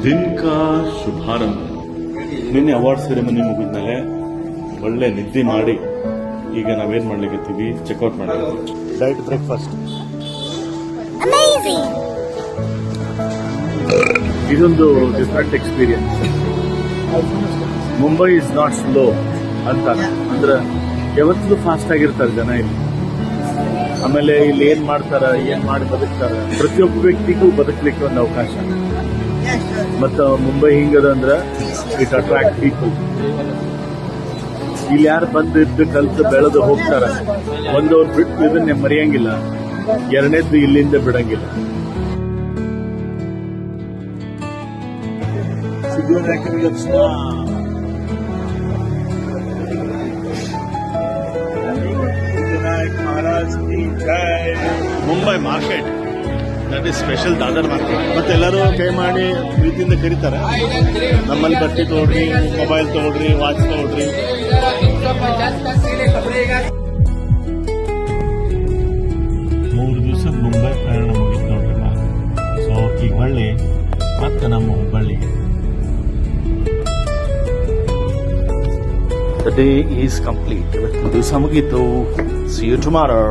ದಿನ್ ಕಾ ಶುಭಾರಂಭ. ನಿನ್ನೆ ಅವಾರ್ಡ್ ಸೆರೆಮನಿ ಮುಗಿದ್ಮೇಲೆ ಒಳ್ಳೆ ನಿದ್ದೆ ಮಾಡಿ ಈಗ ನಾವೇನ್ ಮಾಡ್ಲಿಕ್ಕೆ ಚೆಕ್ಔಟ್ ಮಾಡ್ಲಿಕ್ಕೆ ಡೈಟ್ ಬ್ರೇಕ್ಫಾಸ್ಟ್. ಇದೊಂದು different experience. Mumbai is not slow ಅಂತ ಅಂದ್ರೆ ಯಾವತ್ತೂ ಫಾಸ್ಟ್ ಆಗಿರ್ತಾರೆ ಜನ ಇಲ್ಲಿ. ಆಮೇಲೆ ಇಲ್ಲಿ ಏನ್ ಮಾಡ್ತಾರ, ಏನ್ ಮಾಡಿ ಬದುಕ್ತಾರ, ಪ್ರತಿಯೊಬ್ಬ ವ್ಯಕ್ತಿಗೂ ಬದುಕಲಿಕ್ಕೆ ಒಂದು ಅವಕಾಶ. ಮತ್ತ ಮುಂಬೈ ಹಿಂಗದ ಅಂದ್ರ ಇಟ್ ಅಟ್ರಾಕ್ಟ್ ಪೀಪಲ್. ಇಲ್ಲಿ ಯಾರು ಬಂದಿದ್ದು ಕಲ್ತು ಬೆಳೆದು ಹೋಗ್ತಾರ, ಒಂದವ್ರು ಬಿಟ್ಟು ಇದನ್ನೇ ಮರೆಯಂಗಿಲ್ಲ, ಎರಡನೇದ್ದು ಇಲ್ಲಿಂದ ಬಿಡಂಗಿಲ್ಲ. Mumbai market that is special Dadar market. ಮತ್ತೆಲ್ಲರೂ ಕೈ ಮಾಡಿ ಪ್ರೀತಿಯಿಂದ ಕರೀತಾರೆ, ನಮ್ಮಲ್ಲಿ ಬಟ್ಟೆ ತಗೊಳ್ರಿ, ಮೊಬೈಲ್ ತಗೊಳ್ರಿ, ವಾಚ್ ತಗೊಳ್ರಿ. 3 ದಿವಸದ ಮುಂಬೈ ಪ್ರಯಾಣ ಮುಗಿತು ನೋಡ್ರಲ್ಲ. ಸೊ ಈಗ ಹೊಳ್ಳಿ ಮತ್ತೆ ನಮ್ಮ ಹುಬ್ಬಳ್ಳಿಗೆ. The day is complete. ಇವತ್ತು ದಿವಸ ಮುಗೀತು. See you tomorrow.